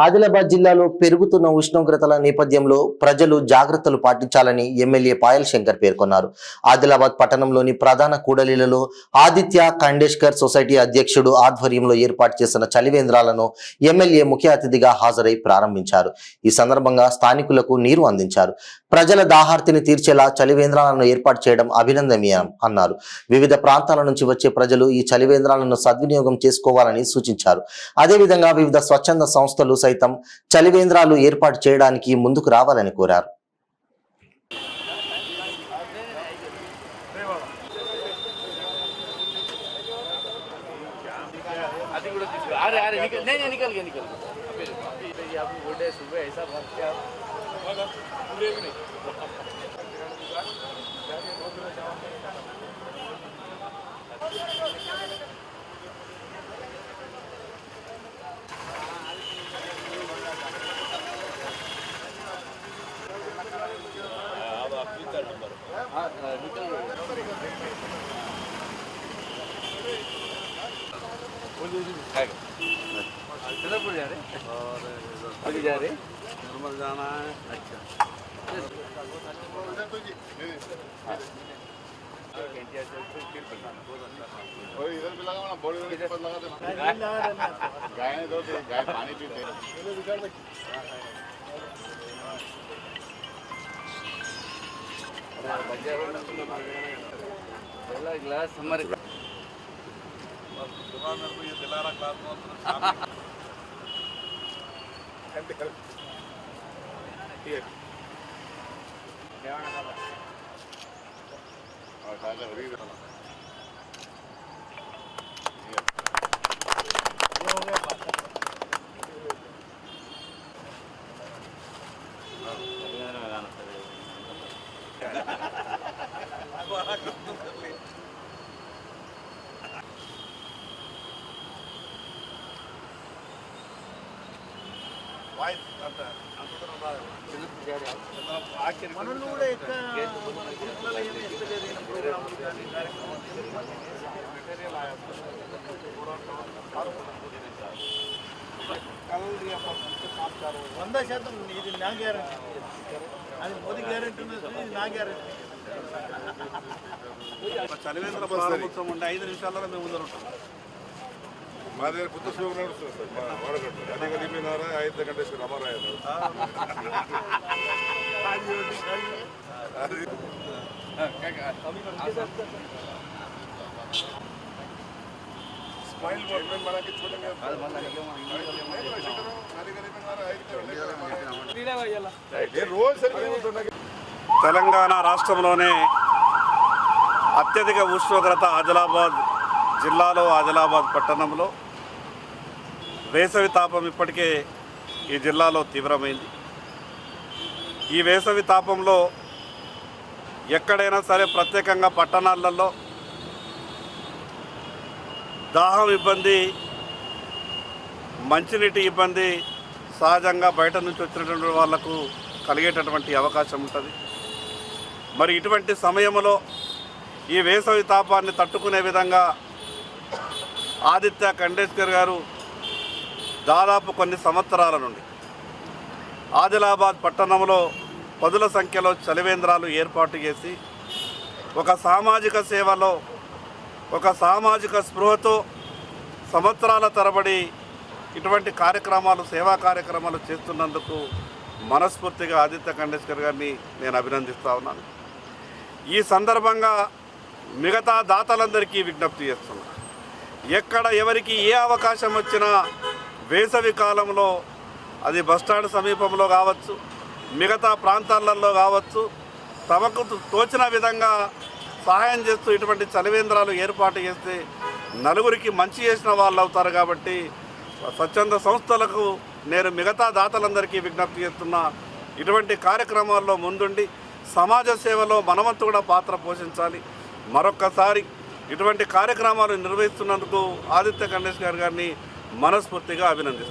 ఆదిలాబాద్ జిల్లాలో పెరుగుతున్న ఉష్ణోగ్రతల నేపథ్యంలో ప్రజలు జాగ్రత్తలు పాటించాలని ఎమ్మెల్యే పాయల్ శంకర్ పేర్కొన్నారు. ఆదిలాబాద్ పట్టణంలోని ప్రధాన కూడలిలలో ఆదిత్య ఖండేష్కర్ సొసైటీ అధ్యక్షుడు ఆధ్వర్యంలో ఏర్పాటు చేసిన చలివేంద్రాలను ఎమ్మెల్యే ముఖ్య అతిథిగా హాజరై ప్రారంభించారు. ఈ సందర్భంగా స్థానికులకు నీరు అందించారు. ప్రజల దాహార్తిని తీర్చేలా చలివేంద్రాలను ఏర్పాటు చేయడం అభినందనీయం అన్నారు. వివిధ ప్రాంతాల నుంచి వచ్చే ప్రజలు ఈ చలివేంద్రాలను సద్వినియోగం చేసుకోవాలని సూచించారు. అదేవిధంగా వివిధ స్వచ్ఛంద సంస్థలు సైతం చలివేంద్రాలు ఏర్పాటు చేయడానికి ముందుకు రావాలని కోరారు. जा रहे नॉर्मल जाना है। अच्छा इधर भी लगा बॉडी लगा गाय दो गाय पानी पीते ग्लास हमारे मेरे को ये दिला रहा ग्लास మనల్ని కూడా వంద శాతం ఇది నా గ్యారెంటీ, అది మోదీ గ్యారెంటీ ఉన్నది, నా గ్యారెంటీ. చలివేంద్ర ప్రారంభోత్సవం ఉంటే 5 నిమిషాల్లో మేము ముందర ఉంటాం. మా దగ్గర కొత్త షోకు నడుస్తుంది సార్, మా వాడగట్టు అది కలిపినారా 5 గంటలు రమారాయ తెలంగాణ రాష్ట్రంలోనే అత్యధిక ఉష్ణోగ్రత ఆదిలాబాద్ జిల్లాలో ఆదిలాబాద్ పట్టణంలో వేసవి తాపం ఇప్పటికే ఈ జిల్లాలో తీవ్రమైంది. ఈ వేసవి తాపంలో ఎక్కడైనా సరే ప్రత్యేకంగా పట్టణాలలో దాహం ఇబ్బంది, మంచినీటి ఇబ్బంది సహజంగా బయట నుంచి వచ్చినటువంటి వాళ్లకు కలిగేటటువంటి అవకాశం ఉంటుంది. మరి ఇటువంటి సమయంలో ఈ వేసవి తాపాన్ని తట్టుకునే విధంగా ఆదిత్య ఖండేష్కర్ గారు దాదాపు కొన్ని సంవత్సరాల నుండి ఆదిలాబాద్ పట్టణంలో పదుల సంఖ్యలో చలివేంద్రాలు ఏర్పాటు చేసి ఒక సామాజిక సేవలో, ఒక సామాజిక స్పృహతో సంవత్సరాల తరబడి ఇటువంటి కార్యక్రమాలు, సేవా కార్యక్రమాలు చేస్తున్నందుకు మనస్ఫూర్తిగా ఆదిత్య ఖండేష్కర్ గారిని నేను అభినందిస్తూ ఉన్నాను. ఈ సందర్భంగా మిగతా దాతలందరికీ విజ్ఞప్తి చేస్తున్నాను, ఎక్కడ ఎవరికి ఏ అవకాశం వచ్చినా వేసవి కాలంలో అది బస్టాండ్ సమీపంలో కావచ్చు, మిగతా ప్రాంతాలలో కావచ్చు, తమకు తోచిన విధంగా సహాయం చేస్తూ ఇటువంటి చలివేంద్రాలు ఏర్పాటు చేస్తే నలుగురికి మంచి చేసిన వాళ్ళు అవుతారు. కాబట్టి స్వచ్ఛంద సంస్థలకు నేను మిగతా దాతలందరికీ విజ్ఞప్తి చేస్తున్నా, ఇటువంటి కార్యక్రమాల్లో ముందుండి సమాజ సేవలో మనవంతు కూడా పాత్ర పోషించాలి. మరొక్కసారి ఇటువంటి కార్యక్రమాలు నిర్వహిస్తున్నందుకు ఆదిత్య ఖండేష్కర్ గారిని మనస్ఫూర్తిగా అభినందిస్తున్నాను.